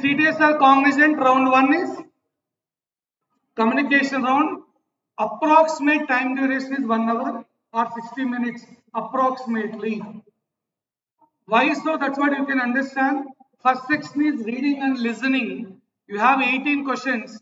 CTS or Cognizant round 1 is communication round. Approximate time duration is 1 hour or 60 minutes approximately. Why so? That's what you can understand. First section is reading and listening. You have 18 questions.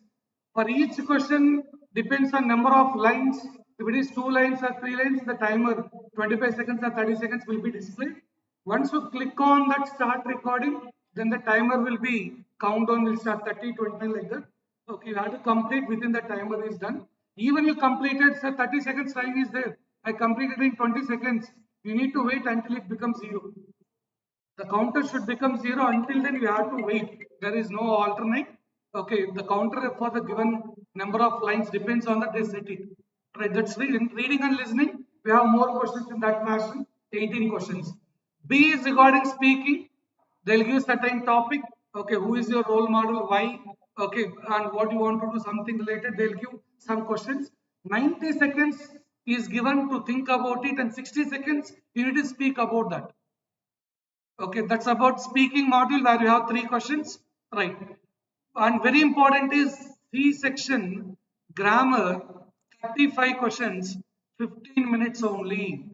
For each question depends on number of lines. If it is 2 lines or 3 lines, the timer 25 seconds or 30 seconds will be displayed. Once you click on that start recording, then the timer will be countdown will start 30, 20 like that. Okay, you have to complete within the timer is done. Even you completed, so 30 seconds time is there. I completed in 20 seconds. You need to wait until it becomes 0. The counter should become 0. Until then you have to wait. There is no alternate. Okay, the counter for the given number of lines depends on the they set it. Right, that's reading and listening. We have more questions in that fashion. 18 questions. B is regarding speaking. They'll give certain topic. Okay, who is your role model? Why? Okay, and what you want to do, something related. They'll give some questions. 90 seconds is given to think about it, and 60 seconds you need to speak about that. Okay, that's about speaking module where you have 3 questions, right? And very important is C section, grammar, 35 questions, 15 minutes only.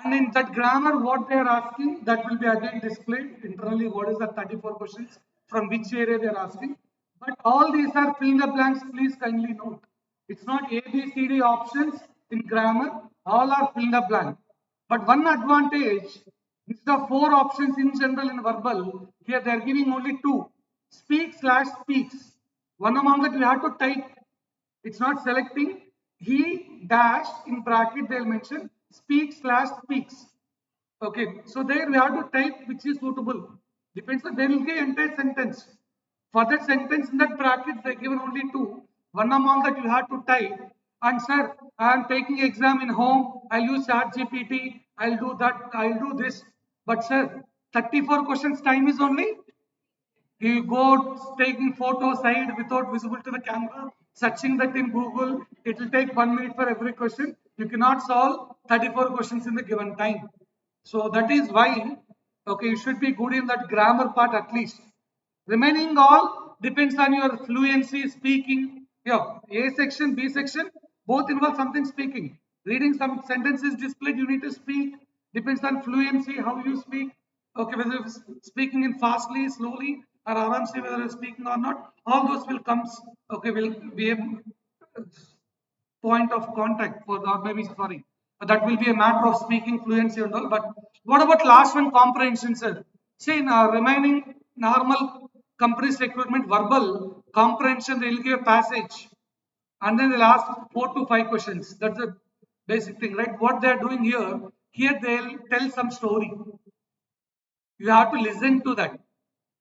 And in that grammar, what they are asking, that will be again displayed internally. What is the 34 questions, from which area they are asking. But all these are fill in the blanks, please kindly note. It's not A, B, C, D options in grammar, all are fill in the blank. But one advantage, instead of 4 options in general in verbal, here they are giving only 2. Speak/speaks. One among that you have to type. It's not selecting. He dash in bracket they'll mention speak/speaks. Okay, so there we have to type which is suitable. Depends on there will be entire sentence. For that sentence in that bracket they given only 2. One among that you have to type. And sir, I am taking exam in home. I'll use ChatGPT. I'll do that. I'll do this. But sir, 34 questions time is only. You go taking photo side without visible to the camera, searching that in Google. It will take 1 minute for every question. You cannot solve 34 questions in the given time. So that is why, okay, you should be good in that grammar part at least. Remaining all depends on your fluency, speaking. Yeah, A section, B section, both involve something speaking. Reading some sentences displayed, you need to speak. Depends on fluency, how you speak. Okay, whether you're speaking in fastly, slowly, or aramsi, whether you're speaking or not, all those will comes. Okay, will be a point of contact for the, or maybe sorry, that will be a matter of speaking fluency and all. But what about last one, comprehension, sir? See, in remaining normal compressed recruitment verbal comprehension, they will give a passage and then they'll ask 4 to 5 questions. That's the basic thing, right? What they are doing here they'll tell some story. You have to listen to that.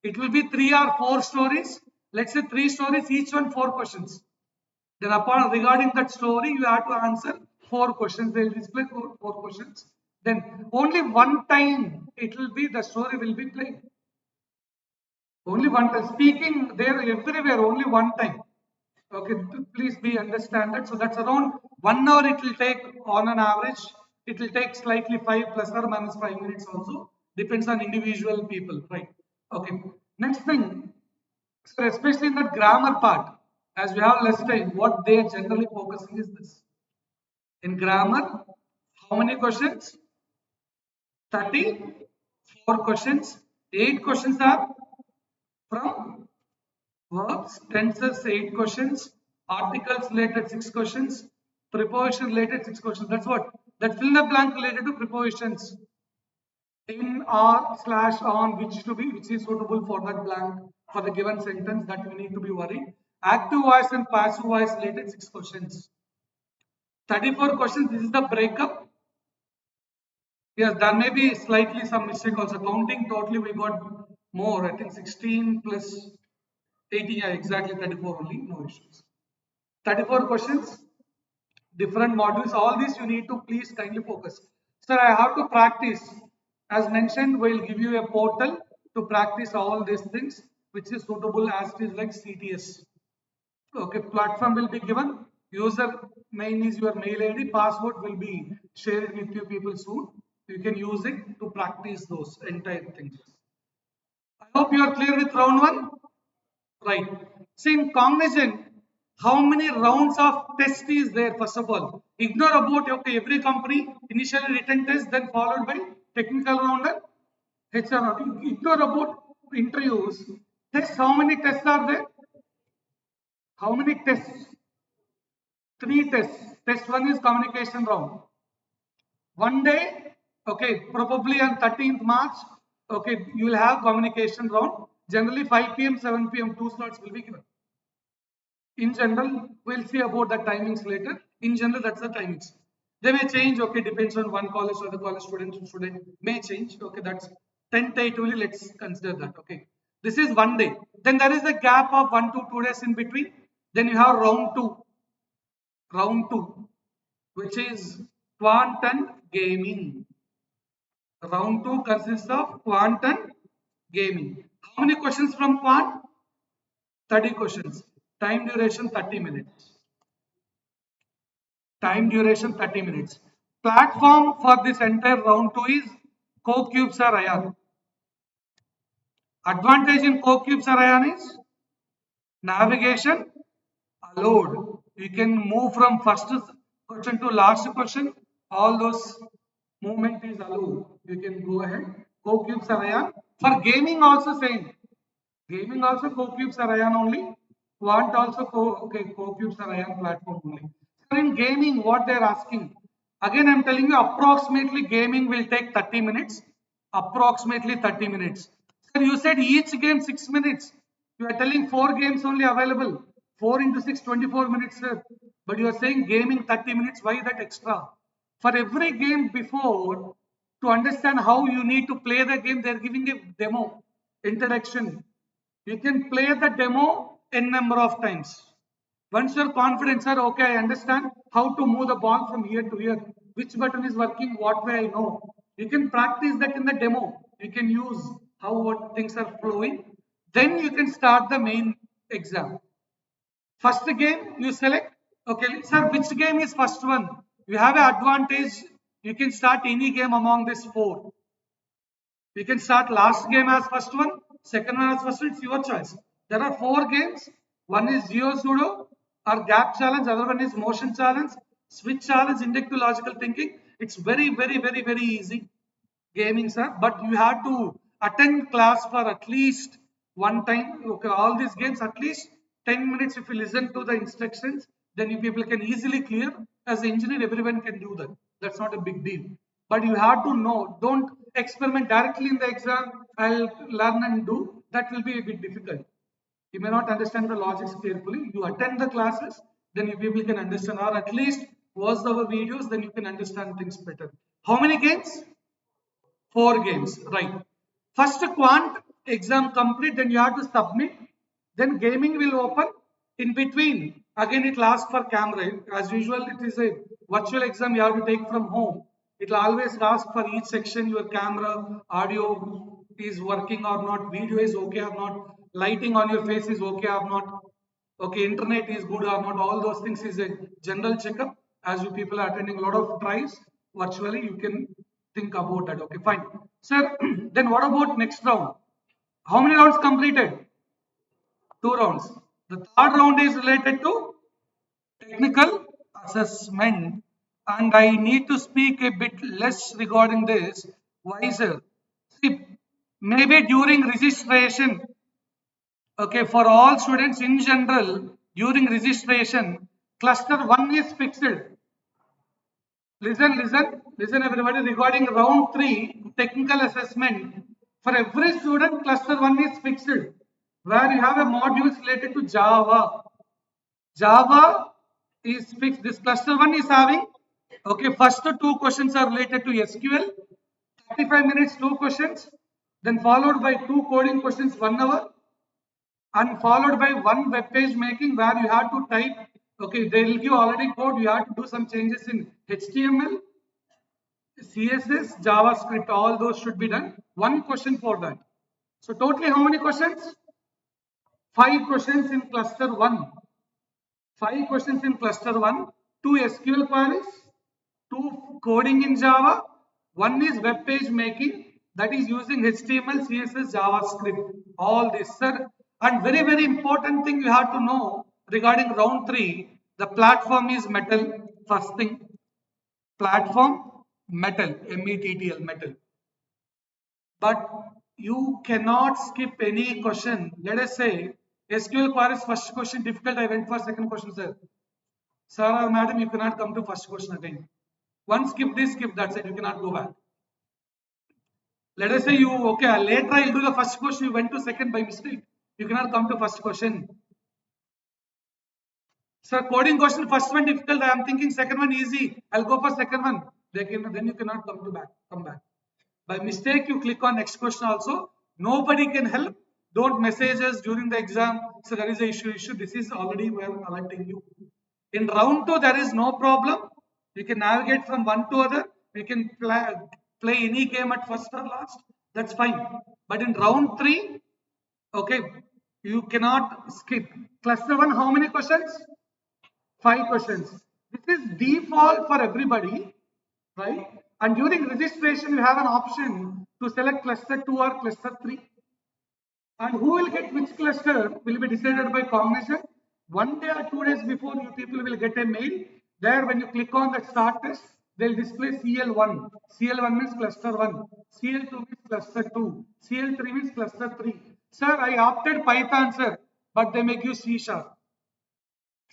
It will be 3 or 4 stories. Let's say 3 stories, each one 4 questions. Then upon regarding that story, you have to answer 4 questions. They will display 4 questions. Then only one time it will be the story will be played. Only one time. Speaking there everywhere only one time. Okay, please be understand that. So that's around 1 hour it will take on an average. It will take slightly 5 plus or minus 5 minutes also. Depends on individual people, right? Okay. Next thing, so especially in the grammar part, as we have less time, what they are generally focusing is this. In grammar, how many questions? 34 questions. 8 questions are from verbs, tenses 8 questions, articles related 6 questions, preposition related 6 questions. That's what? That fill in the blank related to prepositions. In, or, slash, on, which is suitable for that blank for the given sentence, that you need to be worried. Active voice and passive voice related 6 questions. 34 questions, this is the breakup. Yes, there may be slightly some mistake also. Counting totally we got more, I think 16 plus 80, yeah, exactly 34 only, no issues. 34 questions, different modules, all these you need to please kindly focus. Sir, I have to practice. As mentioned, we'll give you a portal to practice all these things, which is suitable as it is like CTS. Okay, platform will be given. User name is your mail ID. Password will be shared with you people soon. You can use it to practice those entire things. I hope hope you are clear with round 1. Right. See, in Cognizant, how many rounds of test is there? First of all, ignore about okay, every company initially written test, then followed by technical round and HR round. Ignore about interviews. Tests. How many tests are there? How many tests? 3 tests. Test 1 is communication round. One day, okay, probably on 13th March, okay, you will have communication round. Generally 5 p.m., 7 p.m. 2 slots will be given. In general, we'll see about the timings later. In general, that's the timings. They may change, okay, depends on one college or the college student to student may change. Okay, that's tentatively, let's consider that. Okay, this is one day. Then there is a gap of 1 to 2 days in between. Then you have round two, which is quant and gaming. Round 2 consists of quant and gaming. How many questions from quant? 30 questions. Time duration 30 minutes. Time duration 30 minutes. Platform for this entire round 2 is CoCubes or IR. Advantage in CoCubes or IR is navigation allowed. You can move from first question to last question. All those movement is allowed. You can go ahead. CoCubes or IR. For gaming also same. Gaming also CoCubes are ion only. Quant also CoCubes are ion platform only. So in gaming, what they are asking, again I am telling you approximately gaming will take 30 minutes. Approximately 30 minutes. Sir, you said each game 6 minutes. You are telling 4 games only available. 4 into 6, 24 minutes, sir. But you are saying gaming 30 minutes. Why that extra? For every game before, to understand how you need to play the game, they are giving a demo, introduction. You can play the demo n number of times. Once you're confident, sir, okay, I understand how to move the ball from here to here. Which button is working, what way I know. You can practice that in the demo. You can use how what things are flowing. Then you can start the main exam. First game you select. Okay, sir, which game is first one? You have an advantage. You can start any game among these 4. You can start last game as first one, second one as first one, it's your choice. There are 4 games. One is Geo Sudo or Gap Challenge, other one is Motion Challenge, Switch Challenge, Inductive Logical Thinking. It's very easy gaming, sir. But you have to attend class for at least one time. Okay, all these games at least 10 minutes. If you listen to the instructions, then you people can easily clear. As an engineer, everyone can do that. That's not a big deal. But you have to know. Don't experiment directly in the exam. I'll learn and do. That will be a bit difficult. You may not understand the logics carefully. You attend the classes, then you people can understand, or at least watch our videos, then you can understand things better. How many games? 4 games, right. First quant exam complete, then you have to submit. Then gaming will open. In between, again it asks for camera. As usual, it is a virtual exam you have to take from home. It will always ask for each section your camera, audio is working or not, video is okay or not, lighting on your face is okay or not, okay, internet is good or not. All those things is a general checkup. As you people are attending a lot of tries virtually, you can think about that. Okay, fine. Sir, then what about next round? How many rounds completed? 2 rounds. The third round is related to technical assessment, and I need to speak a bit less regarding this. Why, sir? See, maybe during registration, okay, for all students in general, during registration, cluster 1 is fixed. Listen everybody, regarding round 3, technical assessment, for every student, cluster 1 is fixed, where you have a modules related to Java. Java is fixed. This cluster 1 is having, okay, first 2 questions are related to SQL, 35 minutes 2 questions, then followed by 2 coding questions 1 hour, and followed by 1 web page making where you have to type, okay, they will give already code, you have to do some changes in HTML, CSS, JavaScript, all those should be done. 1 question for that. So totally how many questions? 5 questions in cluster 1. 5 questions in cluster 1, 2 SQL queries, 2 coding in Java, 1 is web page making, That is using HTML, CSS, JavaScript, all this, sir. And very, very important thing you have to know regarding round 3, the platform is metal, first thing. Platform, metal, METTL, metal. But you cannot skip any question. Let us say SQL queries first question difficult, I went for second question, sir. Sir or madam, you cannot come to first question again. Once skip this, skip that, you cannot go back. Let us say you, okay, later I'll do the first question, you went to second by mistake. You cannot come to first question. Sir, coding question, first one difficult, I am thinking second one easy. I'll go for second one. Then you cannot come back. By mistake, you click on next question also. Nobody can help. Don't message us during the exam. So there is a issue. This is already we are alerting you. In round 2, there is no problem. You can navigate from one to other. You can play any game at first or last. That's fine. But in round 3, okay, you cannot skip. Cluster 1, how many questions? 5 questions. This is default for everybody, right? And during registration, you have an option to select cluster 2 or cluster 3. And who will get which cluster will be decided by Cognizant. 1 day or 2 days before, you people will get a mail. There, when you click on the start test, they'll display CL1. CL1 means cluster 1. CL2 means cluster 2. CL3 means cluster 3. Sir, I opted Python, sir, but they make you C#. Sir,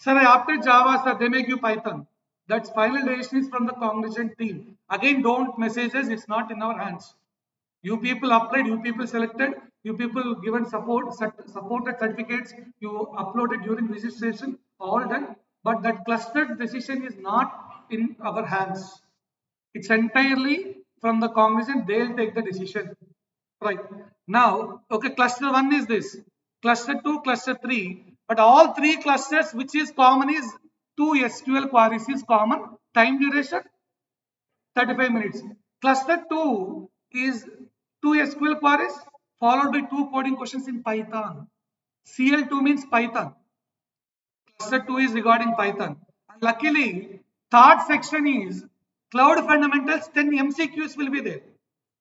I opted Java, sir, they make you Python. That's final decision is from the Cognizant team. Again, don't message us, it's not in our hands. You people applied, you people selected, you people given supported certificates, you uploaded during registration, all done. But that clustered decision is not in our hands. It's entirely from the Cognizant, they'll take the decision. Right. Now, okay, cluster 1 is this. Cluster 2, cluster 3. But all 3 clusters, which is common, is 2 SQL queries is common. Time duration, 35 minutes. Cluster 2 is 2 SQL queries followed by 2 coding questions in Python. CL2 means Python. Cluster 2 is regarding Python. And luckily, third section is cloud fundamentals, 10 MCQs will be there.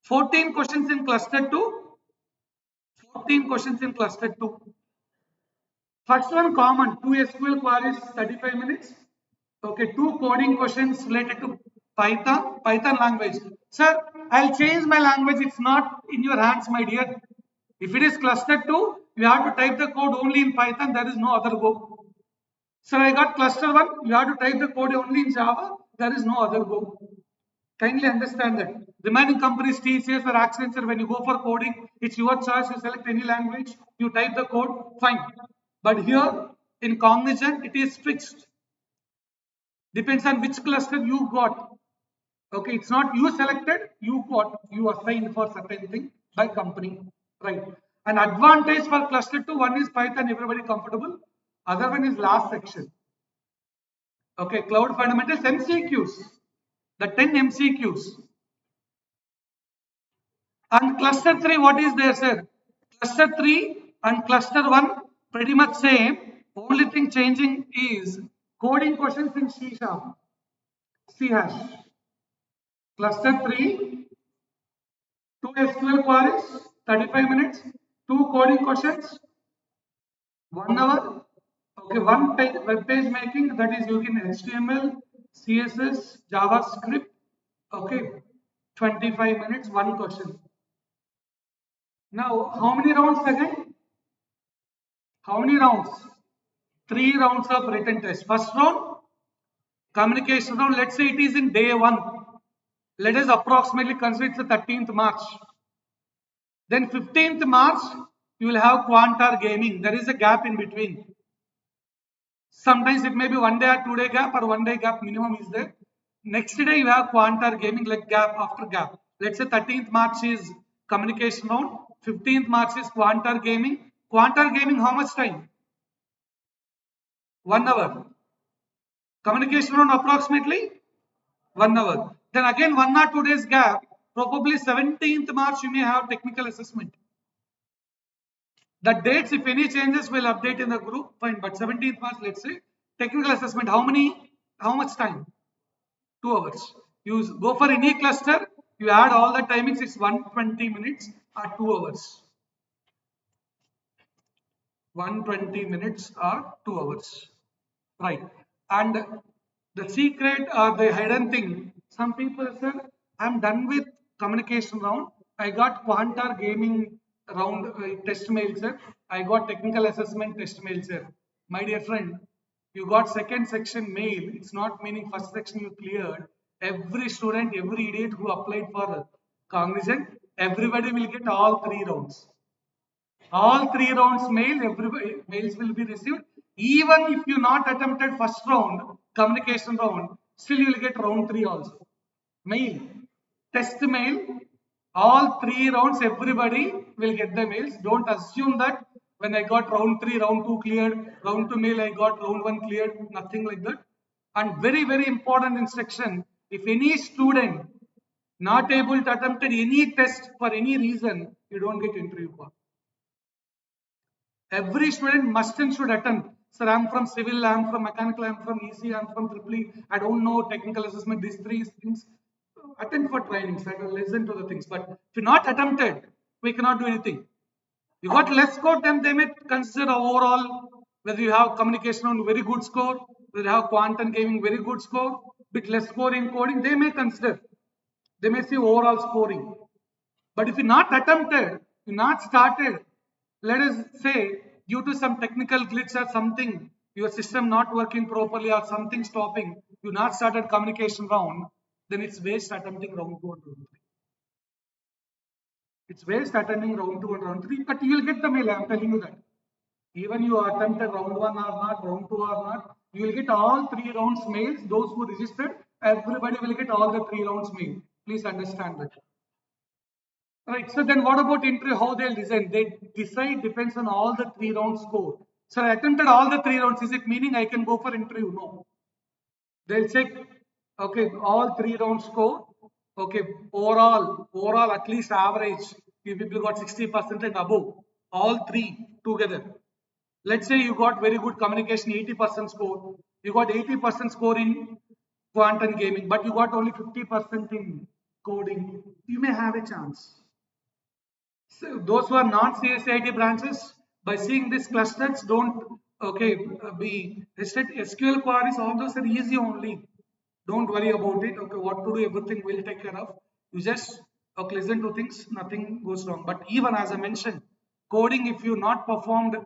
14 questions in cluster 2. 14 questions in cluster 2. First one common, 2 SQL queries, 35 minutes. Okay, 2 coding questions related to Python language. Sir, I'll change my language. It's not in your hands, my dear. If it is cluster 2, you have to type the code only in Python. There is no other go. Sir, I got cluster 1. You have to type the code only in Java. There is no other go. Kindly understand that. Remaining companies, TCS or Accenture, when you go for coding, it's your choice. You select any language, you type the code, fine. But here in Cognizant, it is fixed. Depends on which cluster you got. Okay, it's not you selected, you got, you assigned for certain thing by company, right? An advantage for cluster 2, one is Python, everybody comfortable. Other one is last section. Okay, cloud fundamentals, MCQs. The 10 MCQs. And cluster 3, what is there, sir? Cluster 3 and cluster 1 pretty much same. Only thing changing is coding questions in C#. C hash. Cluster 3, 2 SQL queries, 35 minutes, 2 coding questions, 1 hour. Okay, one web page making, that is using HTML, CSS, JavaScript. Okay, 25 minutes, 1 question. Now, how many rounds again? How many rounds? 3 rounds of written test. First round, communication round. Let's say it is in day 1. Let us approximately consider it's the 13th March. Then 15th March, you will have Quant or gaming. There is a gap in between. Sometimes it may be 1 day or 2 day gap or 1 day gap minimum is there. Next day you have Quant or gaming, like gap after gap. Let's say 13th March is communication round. 15th March is Quant or gaming. Quant or gaming, how much time? 1 hour. Communication round approximately 1 hour. Then again 1 or 2 days gap. Probably 17th March you may have technical assessment. The dates, if any changes, will update in the group. Fine, but 17th March, let's say technical assessment. How much time? 2 hours. You go for any cluster. You add all the timings, it's 120 minutes or 2 hours. 120 minutes or 2 hours. Right. And the secret or the hidden thing, some people say, I'm done with communication round. I got Quant or gaming round test mail, sir. I got technical assessment test mail, sir. My dear friend, you got second section mail. It's not meaning first section you cleared. Every student, every idiot who applied for Cognizant, everybody will get all 3 rounds. All 3 rounds mails will be received. Even if you not attempted first round, communication round, still you will get round 3 also. Mail, test mail, all 3 rounds, everybody will get the mails. Don't assume that when I got round 3, round 2 cleared, round 2 mail, I got round 1 cleared, nothing like that. And very, very important instruction, if any student not able to attempt any test for any reason, you don't get interview call. Every student must and should attend. Sir, I'm from civil, I'm from mechanical, I'm from EC, I'm from triple E. I don't know technical assessment, these 3 things. Attend for trainings, I will listen to the things. But if you not attempted, we cannot do anything. You got less score, then they may consider overall whether you have communication on very good score, whether you have quantum gaming very good score, bit less score in coding, they may consider. They may see overall scoring. But if you not attempted, you not started, let us say due to some technical glitch or something, your system not working properly or something stopping, you not started communication round, then it's waste attempting round 2 and round 3. It's waste attending round 2 and round 3, but you will get the mail, I'm telling you that. Even you attempted round 1 or not, round 2 or not, you will get all 3 rounds mails. Those who registered, everybody will get all the 3 rounds mail. Please understand that. Right. So then what about interview? How they'll design? They decide depends on all the 3 round score. So I attempted all the 3 rounds. Is it meaning I can go for interview? No. They'll check, okay, all 3 round score. Okay, overall at least average. You people got 60% and above. All 3 together. Let's say you got very good communication, 80% score. You got 80% score in quantum gaming, but you got only 50% in coding. You may have a chance. So those who are non-CSIT branches, by seeing these clusters, don't be hesitate. SQL queries, all those are easy only. Don't worry about it. Okay, what to do, everything will take care of. You just listen to things, nothing goes wrong. But even as I mentioned, coding, if you not performed,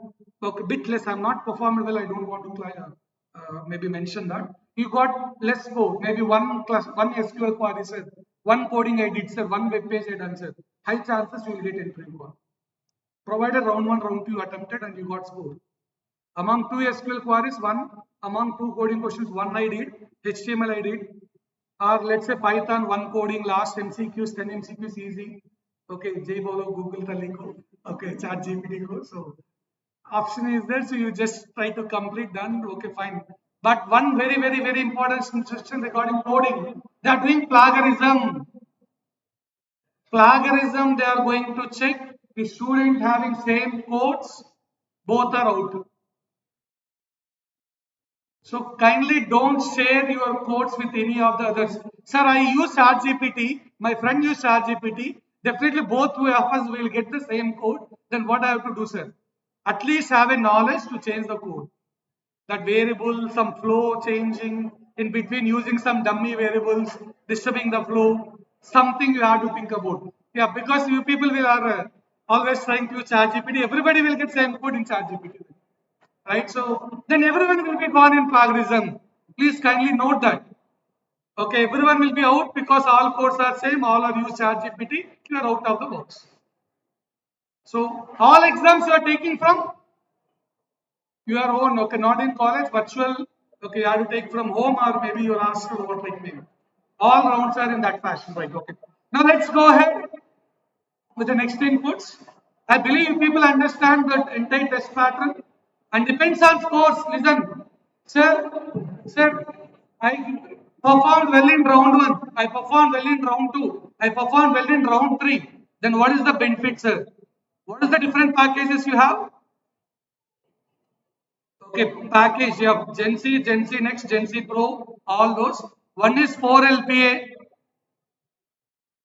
bit less, I'm not performed well, I don't want to maybe mention that. You got less code, maybe one SQL query said, one coding I did, sir, one web page I done, sir. High chances you will get entry call. Provided round 1, round 2 you attempted and you got score. Among 2 SQL queries, among 2 coding questions, one I did, HTML I did, or let's say Python, one coding, last MCQs, 10 MCQs easy. Okay, J Bolo, Google Taliko, okay, Chat GPT go. So option is there, so you just try to complete, done, okay, fine. But one very, very, very important instruction regarding coding, they are doing plagiarism. Plagiarism, they are going to check the student having same codes, both are out. So kindly don't share your codes with any of the others. Sir, I use ChatGPT. My friend used ChatGPT. Definitely both of us will get the same code. Then what I have to do, sir? At least have a knowledge to change the code. That variable, some flow changing in between, using some dummy variables, disturbing the flow. Something you have to think about. Yeah, because you people will are always trying to use ChatGPT. Everybody will get same code in ChatGPT. Right? So then everyone will be gone in plagiarism. Please kindly note that. Okay, everyone will be out because all codes are same, all are used ChatGPT, you are out of the box. So all exams you are taking from your own, okay, not in college, virtual, okay, you have to take from home or maybe you're asked to overtake maybe. All rounds are in that fashion, right? Okay. Now let's go ahead with the next inputs. I believe people understand the entire test pattern and depends on scores. Listen, sir, I performed well in round 1, I performed well in round 2, I performed well in round 3. Then what is the benefit, sir? What is the different packages you have? Okay, package, you have Gen Z Next, Gen Z Pro, all those. One is 4 LPA,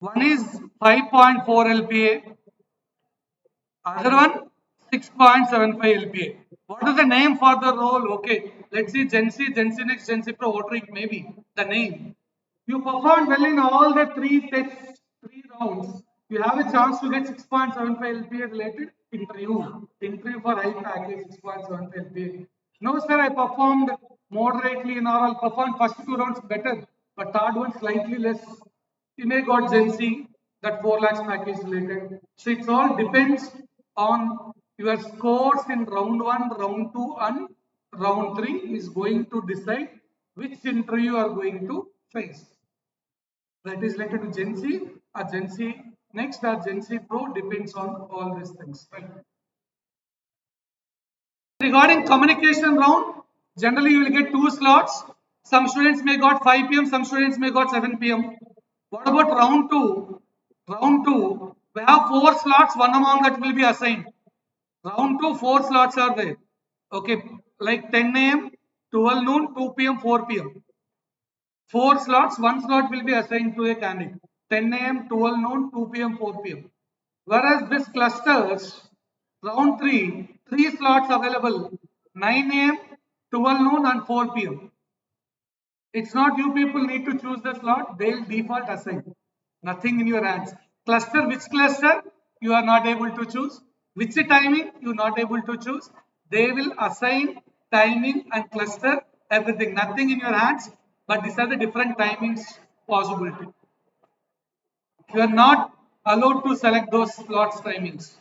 One is 5.4 LPA, other one 6.75 LPA. What is the name for the role? Okay, let's see Gen C, Gen C Next, Gen C Pro, what maybe the name. You performed well in all the three tests, three rounds. You have a chance to get 6.75 LPA related interview. Interview for high package 6.75 LPA. No, sir, I performed moderately in all. I performed first two rounds better, but third one slightly less. You may got Gen Z, that 4 lakhs package related. So it all depends on your scores in round 1, round 2 and round 3 is going to decide which interview you are going to face. That is related to Gen Z or Gen Z Next or Gen Z Pro, depends on all these things. Right? Regarding communication round, generally you will get two slots. Some students may got 5 p.m., some students may got 7 p.m. What about round 2? Round 2, we have 4 slots, one among that will be assigned. Round 2, 4 slots are there. Okay, like 10 a.m., 12 noon, 2 p.m., 4 p.m. 4 slots, 1 slot will be assigned to a candidate. 10 a.m., 12 noon, 2 p.m., 4 p.m. Whereas this clusters, round 3, 3 slots available, 9 a.m., 12 noon and 4 p.m. It's not you people need to choose the slot, they'll default assign. Nothing in your hands. Cluster, which cluster you are not able to choose, which timing you are not able to choose. They will assign timing and cluster everything. Nothing in your hands, but these are the different timings possibility. You are not allowed to select those slots timings.